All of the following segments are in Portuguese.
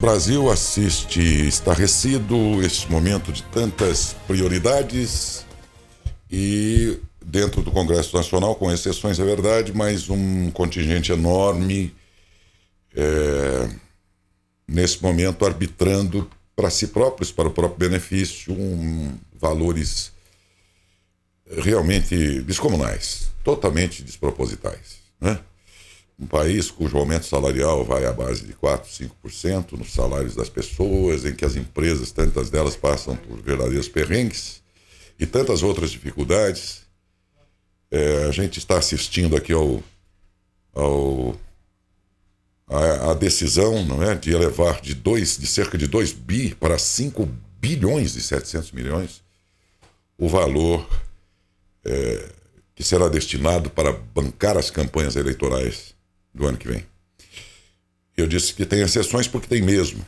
O Brasil assiste estarrecido este momento de tantas prioridades e dentro do Congresso Nacional, com exceções é verdade, mas um contingente enorme nesse momento arbitrando para si próprios, para o próprio benefício, valores realmente descomunais, totalmente despropositais, né? Um país cujo aumento salarial vai à base de 4, 5% nos salários das pessoas, em que as empresas, tantas delas passam por verdadeiros perrengues e tantas outras dificuldades. A gente está assistindo aqui a decisão, não é, de elevar de cerca de 2 bi para 5 bilhões e 700 milhões o valor que será destinado para bancar as campanhas eleitorais do ano que vem. Eu disse que tem exceções porque tem mesmo.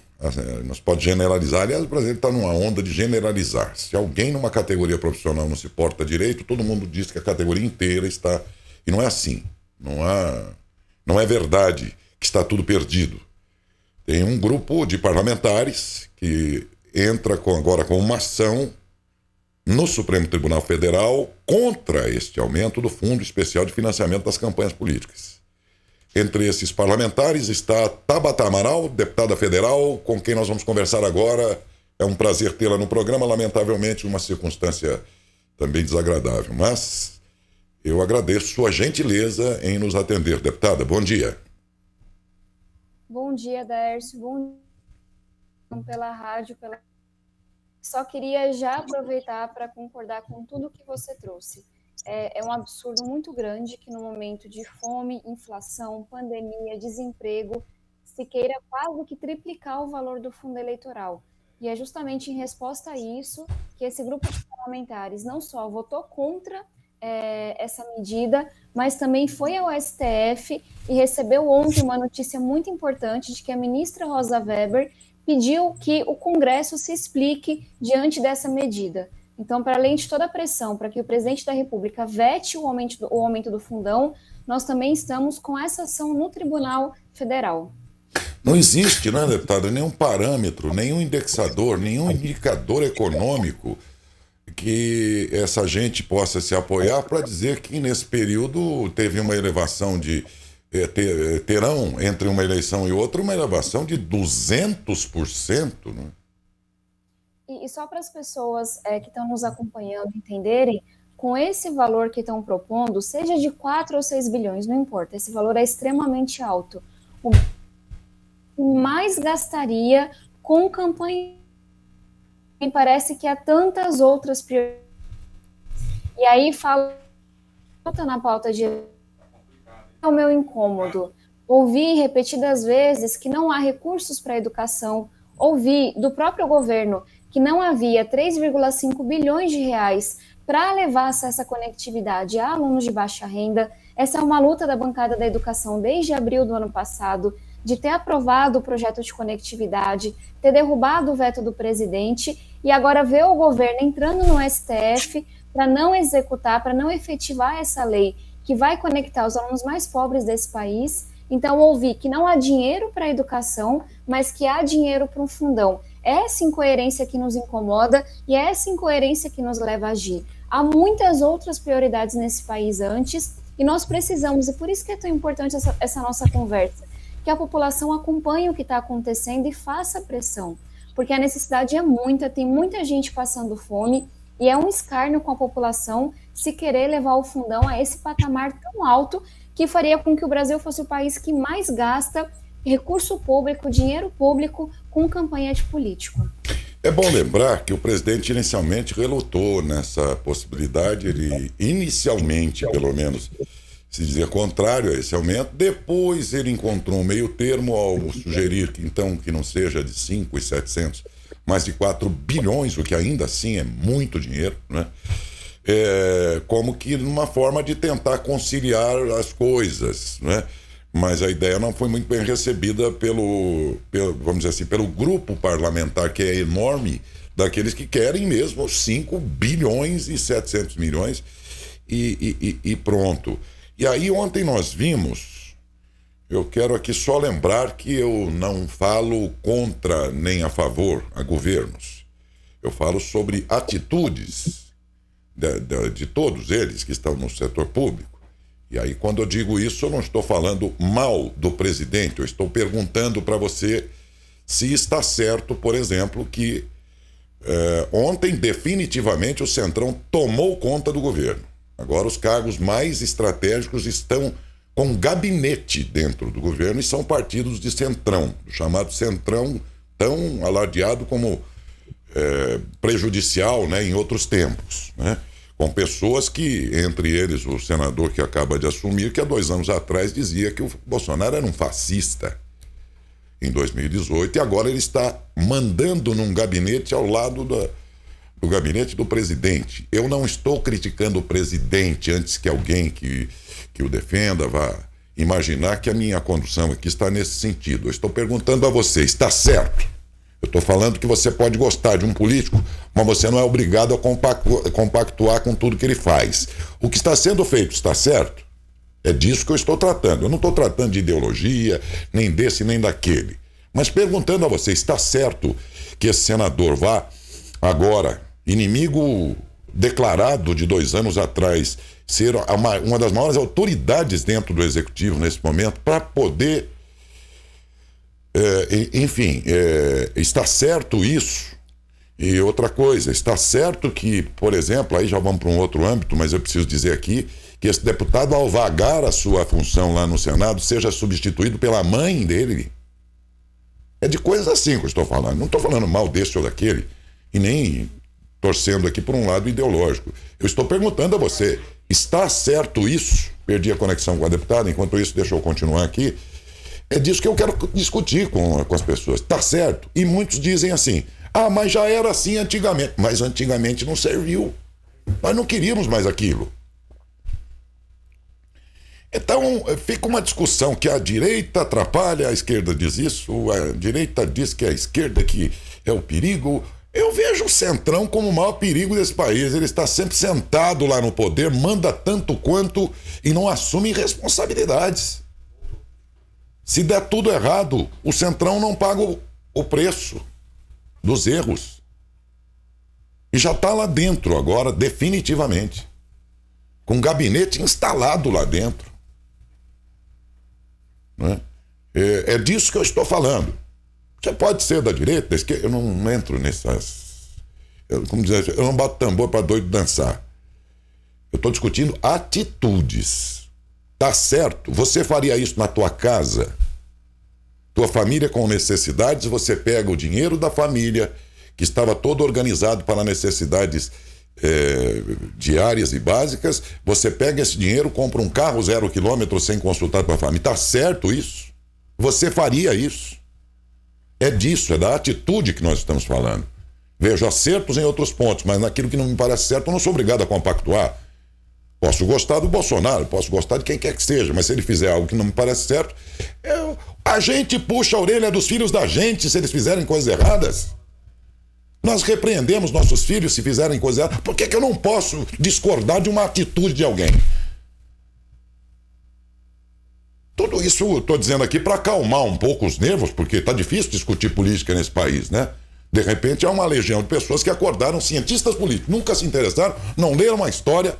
Nós podemos generalizar. Aliás, o Brasil está numa onda de generalizar. Se alguém numa categoria profissional não se porta direito, todo mundo diz que a categoria inteira está... E não é assim. Não é verdade que está tudo perdido. Tem um grupo de parlamentares que entra agora com uma ação no Supremo Tribunal Federal contra este aumento do Fundo Especial de Financiamento das Campanhas Políticas. Entre esses parlamentares está Tabata Amaral, deputada federal, com quem nós vamos conversar agora. É um prazer tê-la no programa, lamentavelmente uma circunstância também desagradável. Mas eu agradeço sua gentileza em nos atender. Deputada, bom dia. Bom dia, Dércio. Bom dia pela rádio. Só queria já aproveitar para concordar com tudo que você trouxe. É um absurdo muito grande que no momento de fome, inflação, pandemia, desemprego, se queira quase que triplicar o valor do fundo eleitoral. E é justamente em resposta a isso que esse grupo de parlamentares não só votou contra essa medida, mas também foi ao STF e recebeu ontem uma notícia muito importante de que a ministra Rosa Weber pediu que o Congresso se explique diante dessa medida. Então, para além de toda a pressão para que o presidente da República vete o aumento do fundão, nós também estamos com essa ação no Tribunal Federal. Não existe, né, deputada, nenhum parâmetro, nenhum indexador, nenhum indicador econômico que essa gente possa se apoiar para dizer que nesse período teve uma elevação terão entre uma eleição e outra uma elevação de 200%, né? E só para as pessoas que estão nos acompanhando entenderem, com esse valor que estão propondo, seja de 4 ou 6 bilhões, não importa, esse valor é extremamente alto. O mais gastaria com campanha, e parece que há tantas outras prioridades. E aí falta na pauta de o meu incômodo. Ouvi repetidas vezes que não há recursos para a educação, ouvi do próprio governo que não havia 3,5 bilhões de reais para levar acesso à conectividade a alunos de baixa renda. Essa é uma luta da bancada da educação desde abril do ano passado, de ter aprovado o projeto de conectividade, ter derrubado o veto do presidente e agora ver o governo entrando no STF para não executar, para não efetivar essa lei que vai conectar os alunos mais pobres desse país. Então, ouvi que não há dinheiro para a educação, mas que há dinheiro para um fundão. É essa incoerência que nos incomoda e é essa incoerência que nos leva a agir. Há muitas outras prioridades nesse país antes e nós precisamos, e por isso que é tão importante essa nossa conversa, que a população acompanhe o que está acontecendo e faça pressão, porque a necessidade é muita, tem muita gente passando fome e é um escárnio com a população se querer levar o fundão a esse patamar tão alto que faria com que o Brasil fosse o país que mais gasta recurso público, dinheiro público com campanha de político. É bom lembrar que o presidente inicialmente relutou nessa possibilidade, ele inicialmente, pelo menos, se dizia contrário a esse aumento, depois ele encontrou um meio termo ao sugerir que então que não seja de 5.700, mas de 4 bilhões, o que ainda assim é muito dinheiro, né? Como que numa forma de tentar conciliar as coisas, né? Mas a ideia não foi muito bem recebida vamos dizer assim, pelo grupo parlamentar, que é enorme, daqueles que querem mesmo 5 bilhões e 700 milhões e pronto. E aí ontem nós vimos Eu quero aqui só lembrar que eu não falo contra nem a favor a governos. Eu falo sobre atitudes de todos eles que estão no setor público. E aí, quando eu digo isso, eu não estou falando mal do presidente. Eu estou perguntando para você se está certo, por exemplo, que ontem definitivamente o Centrão tomou conta do governo. Agora os cargos mais estratégicos estão com gabinete dentro do governo e são partidos de centrão, o chamado centrão, tão alardeado como prejudicial, né, em outros tempos, né? Com pessoas que, entre eles o senador que acaba de assumir, que há 2 anos atrás dizia que o Bolsonaro era um fascista em 2018, e agora ele está mandando num gabinete ao lado do gabinete do presidente. Eu não estou criticando o presidente antes que alguém que o defenda vá imaginar que a minha condução aqui está nesse sentido. Eu estou perguntando a você, está certo? Eu estou falando que você pode gostar de um político, mas você não é obrigado a compactuar com tudo que ele faz. O que está sendo feito está certo? É disso que eu estou tratando. Eu não estou tratando de ideologia, nem desse, nem daquele. Mas perguntando a você, está certo que esse senador vá agora, inimigo declarado de 2 anos atrás, ser uma das maiores autoridades dentro do executivo nesse momento, para poder, enfim, está certo isso? E outra coisa, está certo que, por exemplo, aí já vamos para um outro âmbito, mas eu preciso dizer aqui, que esse deputado, ao vagar a sua função lá no Senado, seja substituído pela mãe dele. É de coisas assim que eu estou falando. Não estou falando mal desse ou daquele, e nem torcendo aqui por um lado ideológico. Eu estou perguntando a você, está certo isso? Perdi a conexão com a deputada, enquanto isso deixa eu continuar aqui. É disso que eu quero discutir com as pessoas. Está certo? E muitos dizem assim, mas já era assim antigamente. Mas antigamente não serviu. Nós não queríamos mais aquilo. Então, fica uma discussão que a direita atrapalha, a esquerda diz isso, a direita diz que a esquerda que é o perigo. Eu vejo o Centrão como o maior perigo desse país. Ele está sempre sentado lá no poder, manda tanto quanto e não assume responsabilidades. Se der tudo errado, o Centrão não paga o preço dos erros. E já está lá dentro agora, definitivamente. Com um gabinete instalado lá dentro. É disso que eu estou falando. Você pode ser da direita, da esquerda, eu não entro nessas... Como dizer, eu não bato tambor para doido dançar. Eu estou discutindo atitudes. Tá certo? Você faria isso na tua casa? Tua família com necessidades, você pega o dinheiro da família, que estava todo organizado para necessidades diárias e básicas, você pega esse dinheiro, compra um carro 0 km sem consultar a tua família. Tá certo isso? Você faria isso? É disso, é da atitude que nós estamos falando. Vejo acertos em outros pontos, mas naquilo que não me parece certo, eu não sou obrigado a compactuar. Posso gostar do Bolsonaro, posso gostar de quem quer que seja, mas se ele fizer algo que não me parece certo, a gente puxa a orelha dos filhos da gente se eles fizerem coisas erradas. Nós repreendemos nossos filhos se fizerem coisas erradas. Por que eu não posso discordar de uma atitude de alguém? Tudo isso eu estou dizendo aqui para acalmar um pouco os nervos, porque está difícil discutir política nesse país, né? De repente há uma legião de pessoas que acordaram cientistas políticos, nunca se interessaram, não leram a história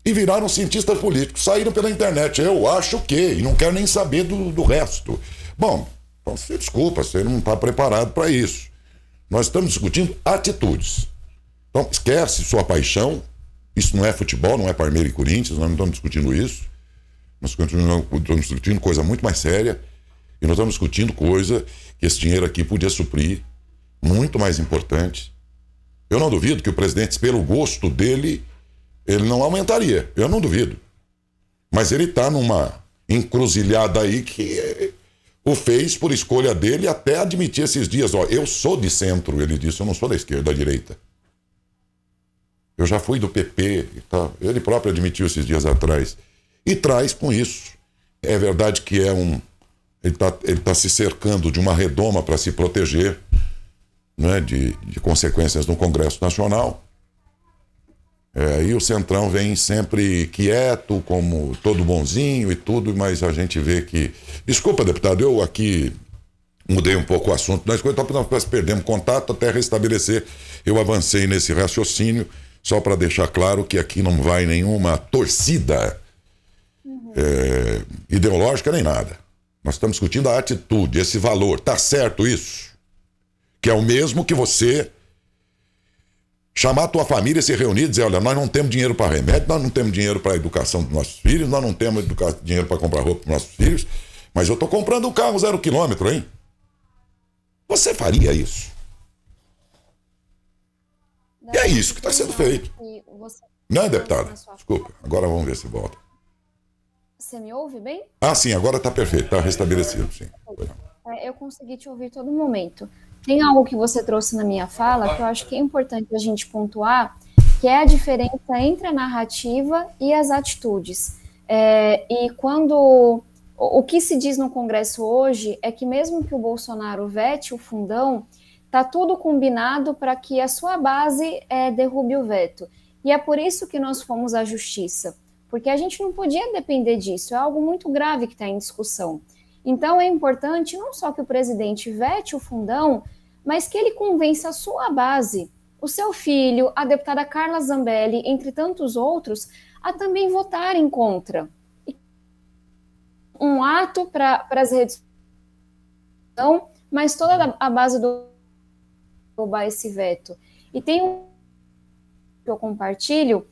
e viraram cientistas políticos, saíram pela internet. Eu acho que, e não quero nem saber do resto. Bom, então você desculpa, você não está preparado para isso. Nós estamos discutindo atitudes. Então, esquece sua paixão. Isso não é futebol, não é Palmeiras e Corinthians, nós não estamos discutindo isso. Nós estamos discutindo coisa muito mais séria. E nós estamos discutindo coisa que esse dinheiro aqui podia suprir, muito mais importante. Eu não duvido que o presidente, pelo gosto dele, ele não aumentaria. Eu não duvido. Mas ele está numa encruzilhada aí que o fez por escolha dele, até admitir esses dias, eu sou de centro, ele disse, eu não sou da esquerda, da direita. Eu já fui do PP, tá? Ele próprio admitiu esses dias atrás. E traz com isso. É verdade que ele tá se cercando de uma redoma para se proteger, né, de consequências no Congresso Nacional. E o Centrão vem sempre quieto, como todo bonzinho e tudo, mas a gente vê que... Desculpa, deputado, eu aqui mudei um pouco o assunto, nós perdemos contato até restabelecer. Eu avancei nesse raciocínio, só para deixar claro que aqui não vai nenhuma torcida ideológica nem nada. Nós estamos discutindo a atitude, esse valor. Tá certo isso? Que é o mesmo que você chamar a tua família, se reunir e dizer, olha, nós não temos dinheiro para remédio, nós não temos dinheiro para a educação dos nossos filhos, nós não temos dinheiro para comprar roupa para os nossos filhos, mas eu estou comprando um carro 0 quilômetro, hein? Você faria isso? E é isso que está sendo feito. Não é, deputada? Desculpa, agora vamos ver se volta. Você me ouve bem? Sim, agora está perfeito, está restabelecido, sim. Eu consegui te ouvir todo momento. Tem algo que você trouxe na minha fala que eu acho que é importante a gente pontuar, que é a diferença entre a narrativa e as atitudes. E quando... O que se diz no Congresso hoje é que mesmo que o Bolsonaro vete o fundão, está tudo combinado para que a sua base derrube o veto. E é por isso que nós fomos à Justiça, porque a gente não podia depender disso, é algo muito grave que está em discussão. Então é importante não só que o presidente vete o fundão, mas que ele convença a sua base, o seu filho, a deputada Carla Zambelli, entre tantos outros, a também votarem contra. Um ato para as redes sociais, mas toda a base do roubar esse veto. E tem um que eu compartilho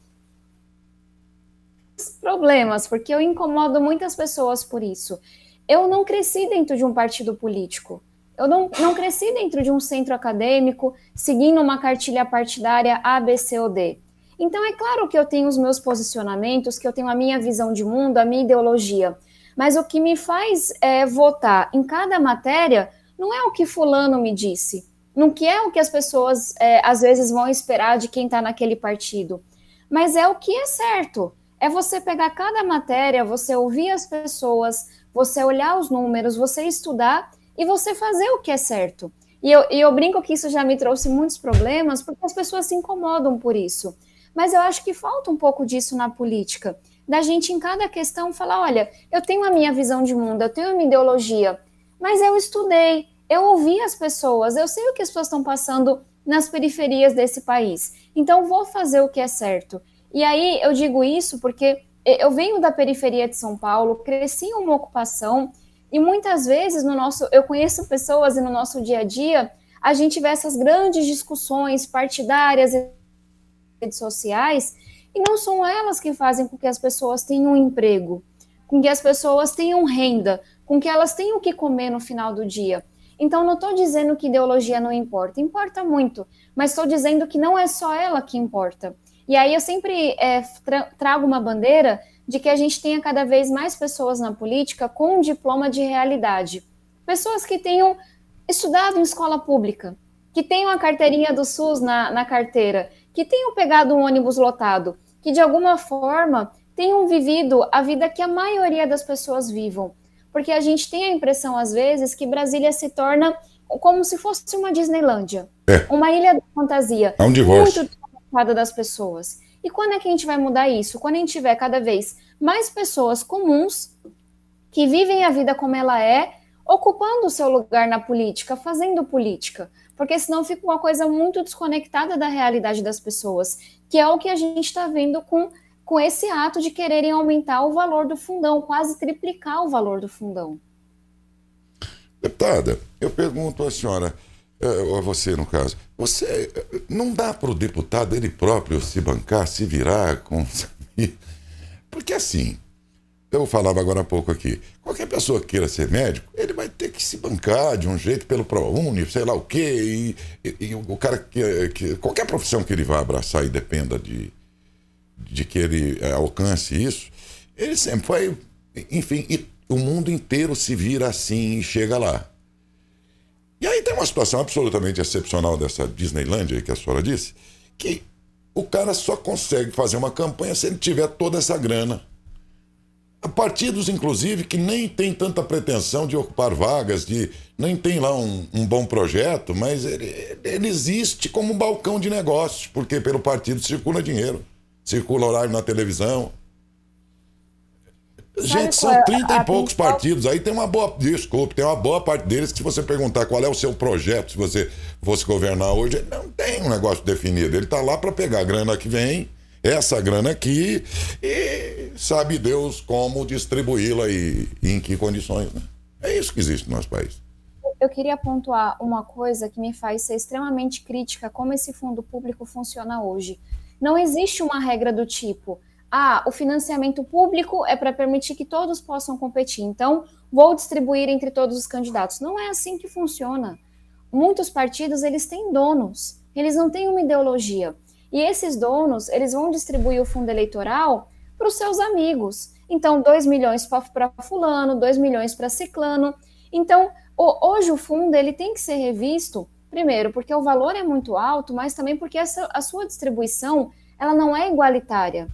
problemas, porque eu incomodo muitas pessoas por isso. Eu não cresci dentro de um partido político. Eu não cresci dentro de um centro acadêmico, seguindo uma cartilha partidária A, B, C ou D. Então, é claro que eu tenho os meus posicionamentos, que eu tenho a minha visão de mundo, a minha ideologia. Mas o que me faz votar em cada matéria não é o que fulano me disse, não que é o que as pessoas às vezes vão esperar de quem está naquele partido, mas é o que é certo. É você pegar cada matéria, você ouvir as pessoas, você olhar os números, você estudar e você fazer o que é certo. E eu brinco que isso já me trouxe muitos problemas, porque as pessoas se incomodam por isso. Mas eu acho que falta um pouco disso na política, da gente em cada questão falar, olha, eu tenho a minha visão de mundo, eu tenho a minha ideologia, mas eu estudei, eu ouvi as pessoas, eu sei o que as pessoas estão passando nas periferias desse país, então vou fazer o que é certo. E aí eu digo isso porque eu venho da periferia de São Paulo, cresci em uma ocupação, e muitas vezes eu conheço pessoas e no nosso dia a dia, a gente vê essas grandes discussões partidárias e redes sociais, e não são elas que fazem com que as pessoas tenham um emprego, com que as pessoas tenham renda, com que elas tenham o que comer no final do dia. Então, não estou dizendo que ideologia não importa, importa muito, mas estou dizendo que não é só ela que importa. E aí eu sempre trago uma bandeira de que a gente tenha cada vez mais pessoas na política com um diploma de realidade. Pessoas que tenham estudado em escola pública, que tenham a carteirinha do SUS na carteira, que tenham pegado um ônibus lotado, que de alguma forma tenham vivido a vida que a maioria das pessoas vivam. Porque a gente tem a impressão, às vezes, que Brasília se torna como se fosse uma Disneylândia, uma ilha da fantasia, um divórcio. Muito desconectada das pessoas. E quando é que a gente vai mudar isso? Quando a gente tiver cada vez mais pessoas comuns que vivem a vida como ela é, ocupando o seu lugar na política, fazendo política. Porque senão fica uma coisa muito desconectada da realidade das pessoas, que é o que a gente está vendo com esse ato de quererem aumentar o valor do fundão, quase triplicar o valor do fundão. Deputada, eu pergunto à senhora, a você no caso, você não dá para o deputado ele próprio se bancar, se virar com... Porque assim, eu falava agora há pouco aqui, qualquer pessoa que queira ser médico, ele vai ter que se bancar de um jeito pelo ProUni, sei lá o quê, e o cara que qualquer profissão que ele vá abraçar e dependa de que ele alcance isso, ele sempre vai, enfim, e o mundo inteiro se vira assim e chega lá. E aí tem uma situação absolutamente excepcional dessa Disneylândia que a senhora disse, que o cara só consegue fazer uma campanha se ele tiver toda essa grana. Há partidos, inclusive, que nem tem tanta pretensão de ocupar vagas, nem tem lá um bom projeto, mas ele existe como um balcão de negócios, porque pelo partido circula dinheiro. circula horário na televisão. Sabe Gente, qual são é 30 a e poucos principal... partidos. Aí tem uma boa, desculpe, tem uma boa parte deles que se você perguntar qual é o seu projeto, se você fosse governar hoje, ele não tem um negócio definido. Ele está lá para pegar a grana que vem, essa grana aqui, e sabe Deus como distribuí-la e em que condições, né? É isso que existe no nosso país. Eu queria pontuar uma coisa que me faz ser extremamente crítica como esse fundo público funciona hoje. Não existe uma regra do tipo, o financiamento público é para permitir que todos possam competir, então vou distribuir entre todos os candidatos. Não é assim que funciona. Muitos partidos, eles têm donos, eles não têm uma ideologia. E esses donos, eles vão distribuir o fundo eleitoral para os seus amigos. Então, 2 milhões para fulano, 2 milhões para ciclano. Então, hoje o fundo ele tem que ser revisto, primeiro, porque o valor é muito alto, mas também porque a sua distribuição ela não é igualitária.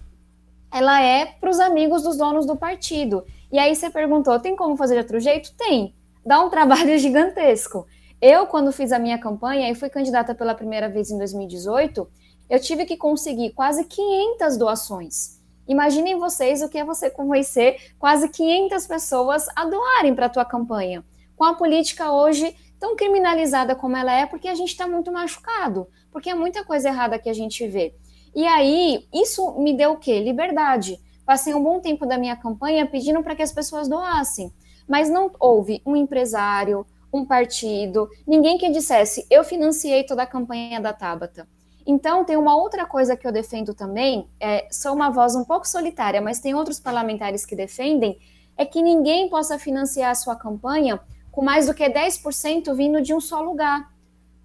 Ela é para os amigos dos donos do partido. E aí você perguntou, tem como fazer de outro jeito? Tem. Dá um trabalho gigantesco. Eu, quando fiz a minha campanha e fui candidata pela primeira vez em 2018, eu tive que conseguir quase 500 doações. Imaginem vocês o que é você convencer quase 500 pessoas a doarem para a tua campanha. Com a política hoje tão criminalizada como ela é, porque a gente está muito machucado, porque é muita coisa errada que a gente vê. E aí, isso me deu o quê? Liberdade. Passei um bom tempo da minha campanha pedindo para que as pessoas doassem, mas não houve um empresário, um partido, ninguém que dissesse, eu financiei toda a campanha da Tabata. Então, tem uma outra coisa que eu defendo também, sou uma voz um pouco solitária, mas tem outros parlamentares que defendem, é que ninguém possa financiar a sua campanha com mais do que 10% vindo de um só lugar.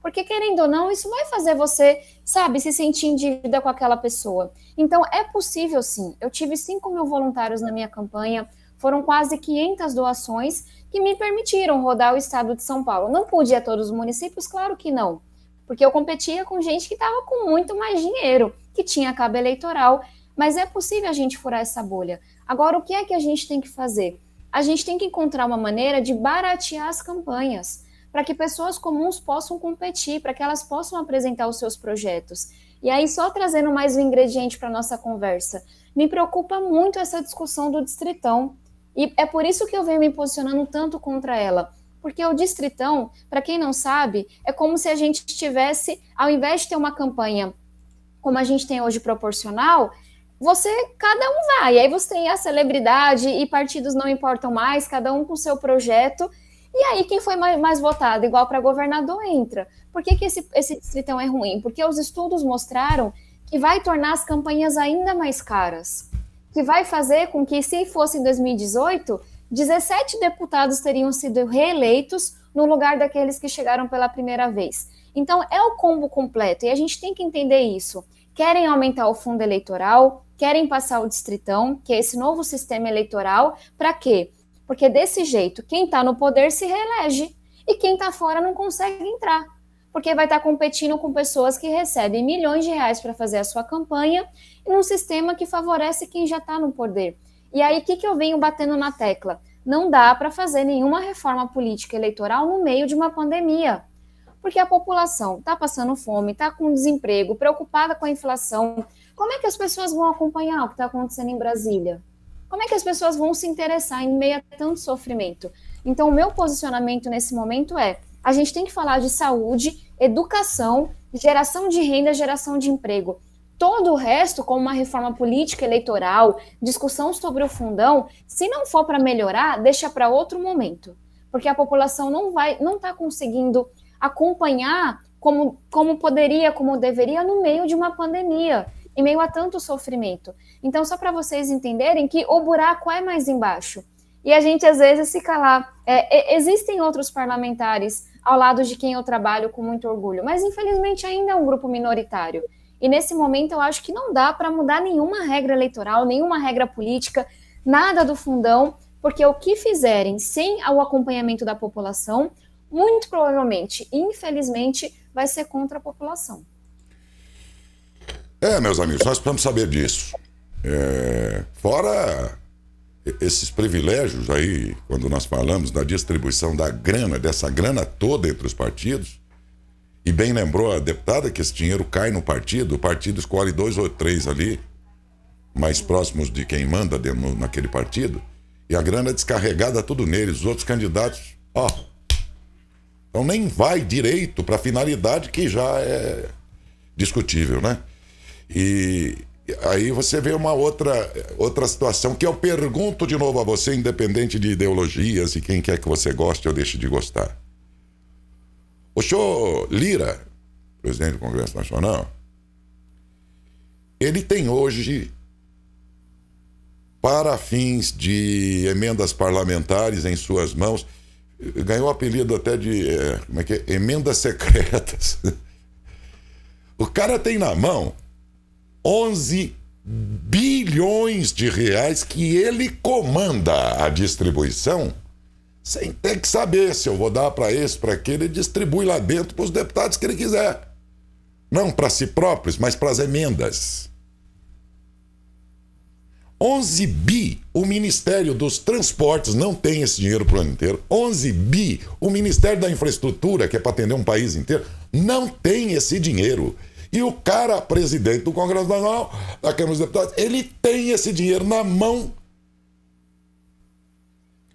Porque, querendo ou não, isso vai fazer você, sabe, se sentir em dívida com aquela pessoa. Então, é possível sim. Eu tive 5 mil voluntários na minha campanha, foram quase 500 doações que me permitiram rodar o estado de São Paulo. Não pude ir a todos os municípios? Claro que não. Porque eu competia com gente que estava com muito mais dinheiro, que tinha cabo eleitoral. Mas é possível a gente furar essa bolha. Agora, o que é que a gente tem que fazer? A gente tem que encontrar uma maneira de baratear as campanhas, para que pessoas comuns possam competir, para que elas possam apresentar os seus projetos. E aí, só trazendo mais um ingrediente para a nossa conversa, me preocupa muito essa discussão do Distritão. E é por isso que eu venho me posicionando tanto contra ela. Porque o Distritão, para quem não sabe, é como se a gente tivesse, ao invés de ter uma campanha como a gente tem hoje proporcional, cada um vai. E aí você tem a celebridade e partidos não importam mais, cada um com o seu projeto. E aí, quem foi mais votado, igual para governador, entra. Por que esse distritão é ruim? Porque os estudos mostraram que vai tornar as campanhas ainda mais caras. Que vai fazer com que, se fosse em 2018, 17 deputados teriam sido reeleitos no lugar daqueles que chegaram pela primeira vez. Então, é o combo completo. E a gente tem que entender isso. Querem aumentar o fundo eleitoral, querem passar o distritão, que é esse novo sistema eleitoral, para quê? Porque desse jeito, quem está no poder se reelege e quem está fora não consegue entrar. Porque vai estar competindo com pessoas que recebem milhões de reais para fazer a sua campanha e num sistema que favorece quem já está no poder. E aí, o que eu venho batendo na tecla? Não dá para fazer nenhuma reforma política eleitoral no meio de uma pandemia. Porque a população está passando fome, está com desemprego, preocupada com a inflação. Como é que as pessoas vão acompanhar o que está acontecendo em Brasília? Como é que as pessoas vão se interessar em meio a tanto sofrimento? Então, o meu posicionamento nesse momento a gente tem que falar de saúde, educação, geração de renda, geração de emprego. Todo o resto, como uma reforma política eleitoral, discussão sobre o fundão, se não for para melhorar, deixa para outro momento. Porque a população não está conseguindo acompanhar como poderia, como deveria, no meio de uma pandemia, em meio a tanto sofrimento. Então, só para vocês entenderem que o buraco é mais embaixo. E a gente, às vezes, fica lá. Existem outros parlamentares ao lado de quem eu trabalho com muito orgulho, mas, infelizmente, ainda é um grupo minoritário. E, nesse momento, eu acho que não dá para mudar nenhuma regra eleitoral, nenhuma regra política, nada do fundão, porque o que fizerem sem o acompanhamento da população, muito provavelmente, infelizmente, vai ser contra a população. Meus amigos, nós precisamos saber disso. Fora esses privilégios aí, quando nós falamos da distribuição da grana, dessa grana toda entre os partidos, e bem lembrou a deputada que esse dinheiro cai no partido, o partido escolhe 2 ou 3 ali, mais próximos de quem manda naquele partido, e a grana é descarregada tudo neles. Os outros candidatos, então nem vai direito para a finalidade que já é discutível, né? E aí você vê uma outra situação que eu pergunto de novo a você, independente de ideologias e quem quer que você goste ou deixe de gostar. O senhor Lira, presidente do Congresso Nacional, ele tem hoje, para fins de emendas parlamentares em suas mãos, ganhou o apelido até de emendas secretas. O cara tem na mão 11 bilhões de reais que ele comanda a distribuição, sem ter que saber se eu vou dar para esse, para aquele. Ele distribui lá dentro para os deputados que ele quiser. Não para si próprios, mas para as emendas. 11 bi, o Ministério dos Transportes não tem esse dinheiro para o ano inteiro. 11 bi, o Ministério da Infraestrutura, que é para atender um país inteiro, não tem esse dinheiro. E o cara, presidente do Congresso Nacional, da Câmara dos Deputados, ele tem esse dinheiro na mão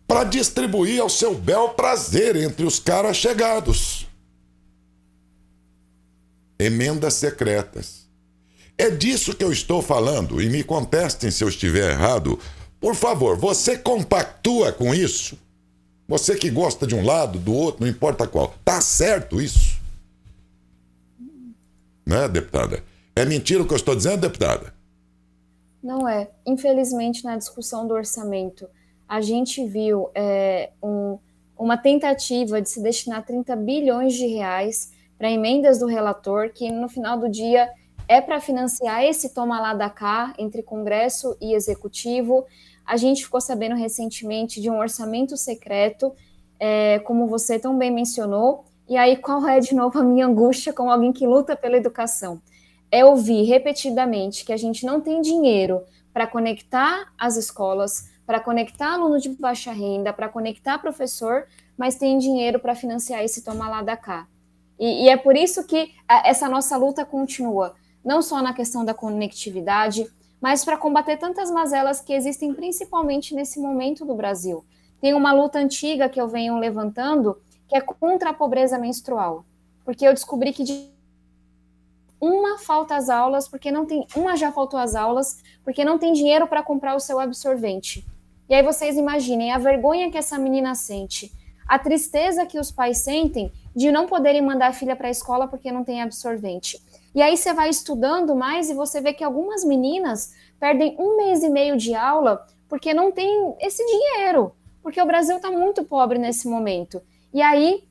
para distribuir ao seu bel prazer entre os caras chegados. Emendas secretas. É disso que eu estou falando, e me contestem se eu estiver errado. Por favor, você compactua com isso? Você que gosta de um lado, do outro, não importa qual. Tá certo isso? Né, deputada? É mentira o que eu estou dizendo, deputada? Não é. Infelizmente, na discussão do orçamento, a gente viu uma tentativa de se destinar 30 bilhões de reais para emendas do relator, que no final do dia é para financiar esse toma lá da cá entre Congresso e Executivo. A gente ficou sabendo recentemente de um orçamento secreto, como você tão bem mencionou. E aí, qual é, de novo, a minha angústia como alguém que luta pela educação? É ouvir repetidamente que a gente não tem dinheiro para conectar as escolas, para conectar aluno de baixa renda, para conectar professor, mas tem dinheiro para financiar esse toma lá da cá. E é por isso que essa nossa luta continua, não só na questão da conectividade, mas para combater tantas mazelas que existem principalmente nesse momento do Brasil. Tem uma luta antiga que eu venho levantando, que é contra a pobreza menstrual, porque eu descobri que uma falta às aulas, uma já faltou às aulas, porque não tem dinheiro para comprar o seu absorvente. E aí vocês imaginem a vergonha que essa menina sente, a tristeza que os pais sentem de não poderem mandar a filha para a escola porque não tem absorvente. E aí você vai estudando mais e você vê que algumas meninas perdem 1 mês e meio de aula porque não tem esse dinheiro, porque o Brasil está muito pobre nesse momento. E aí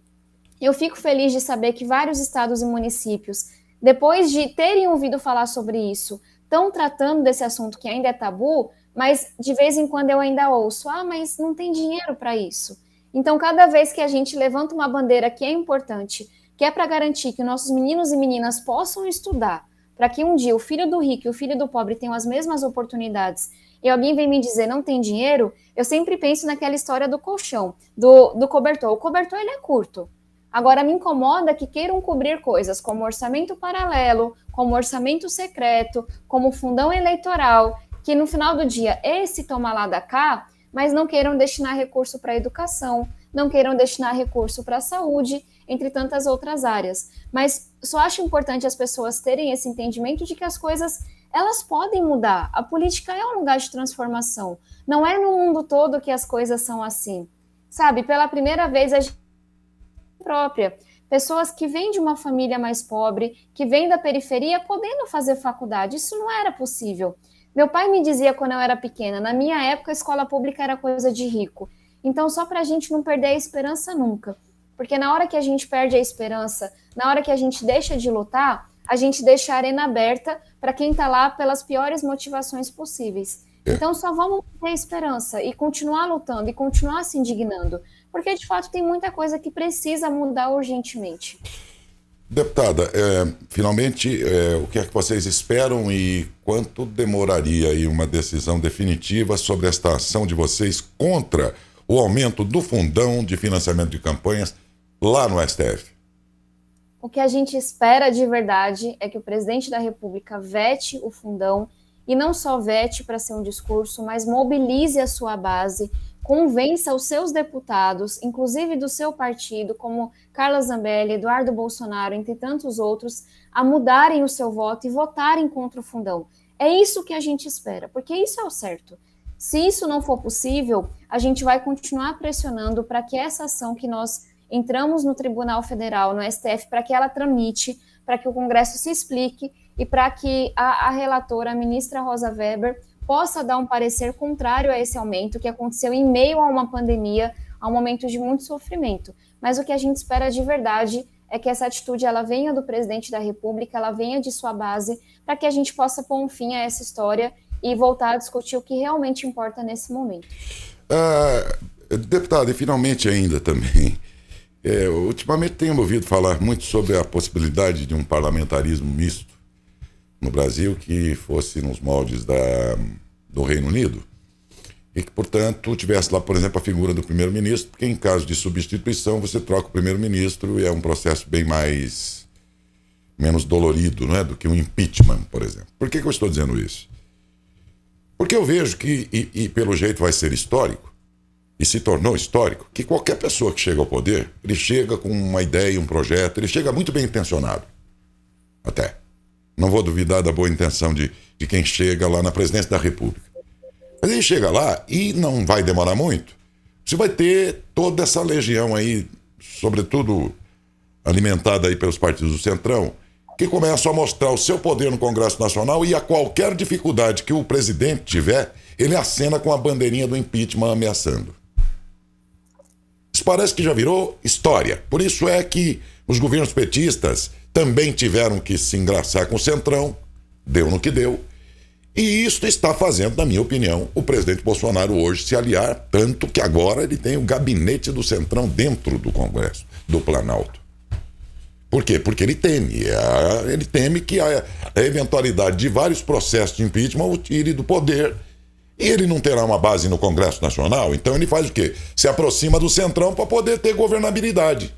eu fico feliz de saber que vários estados e municípios, depois de terem ouvido falar sobre isso, estão tratando desse assunto que ainda é tabu, mas de vez em quando eu ainda ouço, mas não tem dinheiro para isso. Então, cada vez que a gente levanta uma bandeira que é importante, que é para garantir que nossos meninos e meninas possam estudar, para que um dia o filho do rico e o filho do pobre tenham as mesmas oportunidades, e alguém vem me dizer não tem dinheiro, eu sempre penso naquela história do colchão, do cobertor. O cobertor ele é curto. Agora, me incomoda que queiram cobrir coisas como orçamento paralelo, como orçamento secreto, como fundão eleitoral, que no final do dia esse toma lá da cá, mas não queiram destinar recurso para a educação, não queiram destinar recurso para a saúde, entre tantas outras áreas. Mas só acho importante as pessoas terem esse entendimento de que as coisas, elas podem mudar. A política é um lugar de transformação. Não é no mundo todo que as coisas são assim. Sabe, pela primeira vez a gente própria. Pessoas que vêm de uma família mais pobre, que vêm da periferia, podendo fazer faculdade. Isso não era possível. Meu pai me dizia quando eu era pequena, na minha época a escola pública era coisa de rico. Então, só para a gente não perder a esperança nunca. Porque na hora que a gente perde a esperança, na hora que a gente deixa de lutar, a gente deixa a arena aberta para quem está lá pelas piores motivações possíveis. Então, só vamos ter esperança e continuar lutando e continuar se indignando. Porque, de fato, tem muita coisa que precisa mudar urgentemente. Deputada, finalmente, o que é que vocês esperam e quanto demoraria aí uma decisão definitiva sobre esta ação de vocês contra o aumento do fundão de financiamento de campanhas lá no STF? O que a gente espera de verdade é que o presidente da República vete o fundão e não só vete para ser um discurso, mas mobilize a sua base, convença os seus deputados, inclusive do seu partido, como Carla Zambelli, Eduardo Bolsonaro, entre tantos outros, a mudarem o seu voto e votarem contra o fundão. É isso que a gente espera, porque isso é o certo. Se isso não for possível, a gente vai continuar pressionando para que essa ação que nós entramos no Tribunal Federal, no STF, para que ela tramite, para que o Congresso se explique e para que a relatora, a ministra Rosa Weber, possa dar um parecer contrário a esse aumento que aconteceu em meio a uma pandemia, a um momento de muito sofrimento. Mas o que a gente espera de verdade é que essa atitude ela venha do presidente da República, ela venha de sua base, para que a gente possa pôr um fim a essa história e voltar a discutir o que realmente importa nesse momento. Deputado, e finalmente ainda também, ultimamente tenho ouvido falar muito sobre a possibilidade de um parlamentarismo misto no Brasil que fosse nos moldes do Reino Unido e que, portanto, tivesse lá, por exemplo, a figura do primeiro-ministro, porque em caso de substituição você troca o primeiro-ministro e é um processo bem menos dolorido, não é, do que um impeachment, por exemplo. Por que eu estou dizendo isso? Porque eu vejo que, e pelo jeito vai ser histórico, e se tornou histórico, que qualquer pessoa que chega ao poder, ele chega com uma ideia, um projeto, ele chega muito bem intencionado. Até. Não vou duvidar da boa intenção de quem chega lá na presidência da República. Mas ele chega lá e não vai demorar muito. Você vai ter toda essa legião aí, sobretudo alimentada aí pelos partidos do Centrão, que começam a mostrar o seu poder no Congresso Nacional e a qualquer dificuldade que o presidente tiver, ele acena com a bandeirinha do impeachment ameaçando. Isso parece que já virou história. Por isso é que os governos petistas também tiveram que se engraçar com o Centrão, deu no que deu, e isso está fazendo, na minha opinião, o presidente Bolsonaro hoje se aliar, tanto que agora ele tem o gabinete do Centrão dentro do Congresso, do Planalto. Por quê? Porque ele teme que a eventualidade de vários processos de impeachment o tire do poder. E ele não terá uma base no Congresso Nacional, então ele faz o quê? Se aproxima do Centrão para poder ter governabilidade.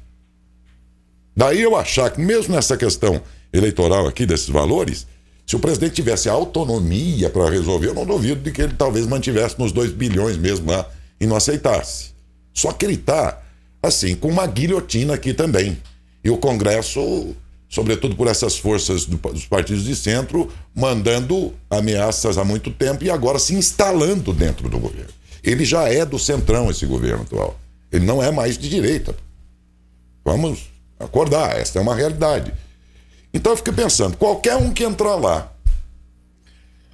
Daí eu achar que mesmo nessa questão eleitoral aqui, desses valores, se o presidente tivesse autonomia para resolver, eu não duvido de que ele talvez mantivesse nos 2 bilhões mesmo lá e não aceitasse. Só que ele está, assim, com uma guilhotina aqui também. E o Congresso, sobretudo por essas forças dos partidos de centro, mandando ameaças há muito tempo e agora se instalando dentro do governo. Ele já é do Centrão, esse governo atual. Ele não é mais de direita. Vamos acordar, essa é uma realidade. Então eu fico pensando, qualquer um que entrar lá,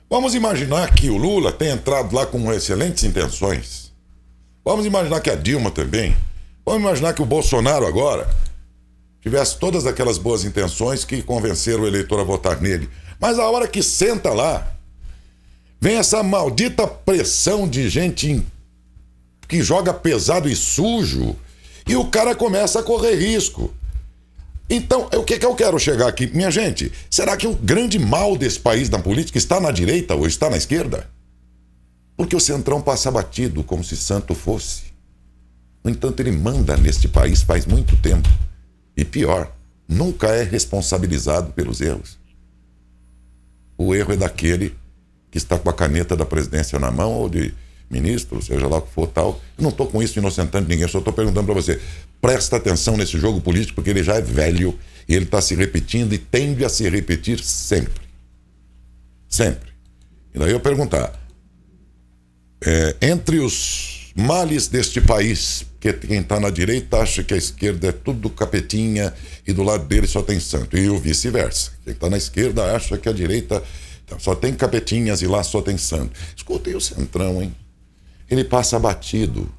vamos imaginar que o Lula tenha entrado lá com excelentes intenções. Vamos imaginar que a Dilma também. Vamos imaginar que o Bolsonaro agora tivesse todas aquelas boas intenções que convenceram o eleitor a votar nele. Mas a hora que senta lá, vem essa maldita pressão de gente que joga pesado e sujo e o cara começa a correr risco. Então, o que eu quero chegar aqui? Minha gente, será que o grande mal desse país na política está na direita ou está na esquerda? Porque o Centrão passa batido como se santo fosse. No entanto, ele manda neste país faz muito tempo. E pior, nunca é responsabilizado pelos erros. O erro é daquele que está com a caneta da presidência na mão ou de ministro, seja lá o que for tal. Eu não estou com isso inocentando ninguém, só estou perguntando para você. Presta atenção nesse jogo político porque ele já é velho e ele está se repetindo e tende a se repetir sempre. Sempre. E daí eu perguntar, entre os males deste país, que quem está na direita acha que a esquerda é tudo capetinha e do lado dele só tem santo, e o vice-versa. Quem está na esquerda acha que a direita só tem capetinhas e lá só tem santo. Escutem o Centrão, hein? Ele passa batido.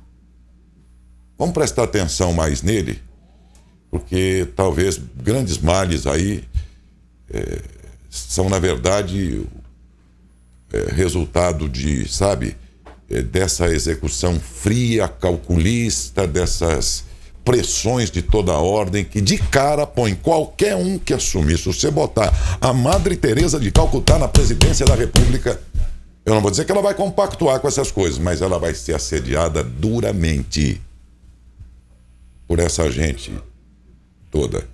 Vamos prestar atenção mais nele, porque talvez grandes males aí são, na verdade, resultado de, sabe, dessa execução fria, calculista, dessas pressões de toda a ordem, que de cara põe qualquer um que assumir. Se você botar a Madre Teresa de Calcutá na presidência da República, eu não vou dizer que ela vai compactuar com essas coisas, mas ela vai ser assediada duramente por essa gente toda.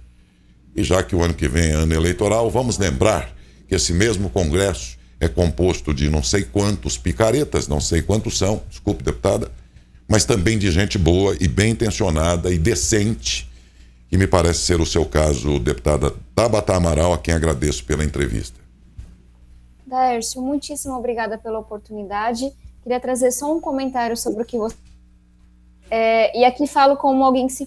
E já que o ano que vem é ano eleitoral, vamos lembrar que esse mesmo Congresso é composto de não sei quantos picaretas, não sei quantos são, desculpe, deputada, mas também de gente boa e bem intencionada e decente, e me parece ser o seu caso, deputada Tabata Amaral, a quem agradeço pela entrevista. Daércio, muitíssimo obrigada pela oportunidade. Queria trazer só um comentário sobre o que você... e aqui falo como alguém que se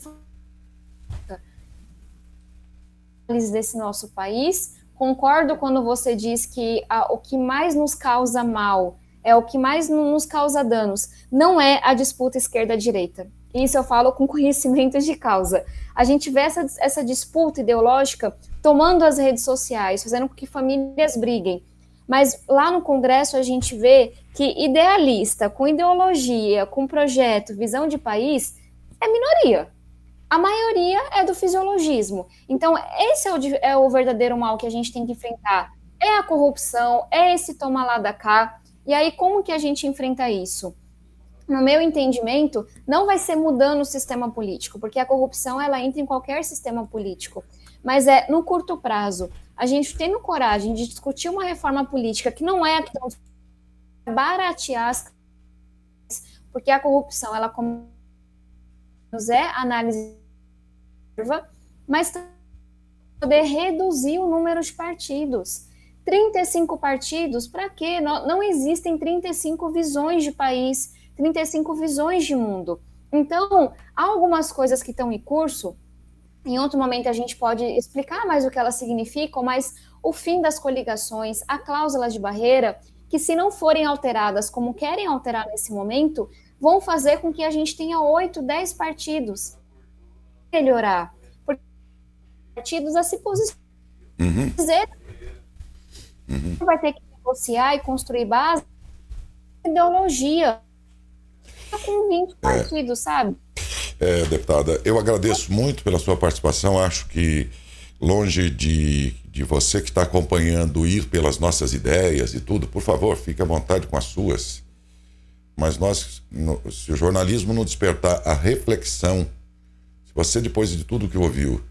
desse nosso país. Concordo quando você diz que o que mais nos causa mal, o que mais nos causa danos, não é a disputa esquerda-direita. Isso eu falo com conhecimento de causa. A gente vê essa disputa ideológica tomando as redes sociais, fazendo com que famílias briguem. Mas lá no Congresso a gente vê que idealista, com ideologia, com projeto, visão de país, é minoria. A maioria é do fisiologismo. Então, esse é o verdadeiro mal que a gente tem que enfrentar. É a corrupção, é esse toma lá da cá. E aí, como que a gente enfrenta isso? No meu entendimento, não vai ser mudando o sistema político, porque a corrupção ela entra em qualquer sistema político. Mas no curto prazo, a gente tendo coragem de discutir uma reforma política que não é a que estão baratear as... porque a corrupção ela análise, mas poder reduzir o número de partidos. 35 partidos, para quê? Não existem 35 visões de país, 35 visões de mundo. Então, há algumas coisas que estão em curso, em outro momento a gente pode explicar mais o que elas significam, mas o fim das coligações, a cláusula de barreira, que se não forem alteradas como querem alterar nesse momento, vão fazer com que a gente tenha 8, 10 partidos. Melhorar. Porque partidos a se posicionar. Vai ter que negociar e construir base ideologia. Com 20 partidos, sabe? Deputada, eu agradeço muito pela sua participação. Acho que longe de você que está acompanhando ir pelas nossas ideias e tudo, por favor, fique à vontade com as suas. Mas se o jornalismo não despertar a reflexão, se você, depois de tudo que ouviu,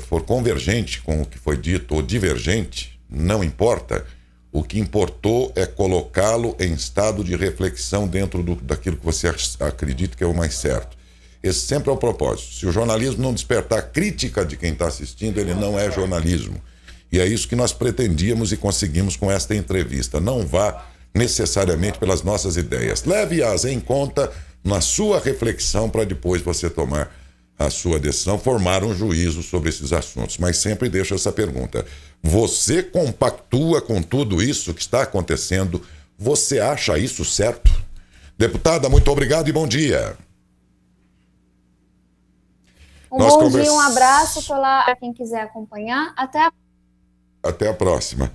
for convergente com o que foi dito ou divergente, não importa. O que importou é colocá-lo em estado de reflexão dentro daquilo que você acredita que é o mais certo. Esse sempre é o propósito. Se o jornalismo não despertar crítica de quem está assistindo, ele não é jornalismo. E é isso que nós pretendíamos e conseguimos com esta entrevista. Não vá necessariamente pelas nossas ideias. Leve-as em conta na sua reflexão para depois você tomar a sua decisão, formar um juízo sobre esses assuntos. Mas sempre deixo essa pergunta. Você compactua com tudo isso que está acontecendo? Você acha isso certo? Deputada, muito obrigado e bom dia. Bom dia, um abraço para quem quiser acompanhar. Até a próxima.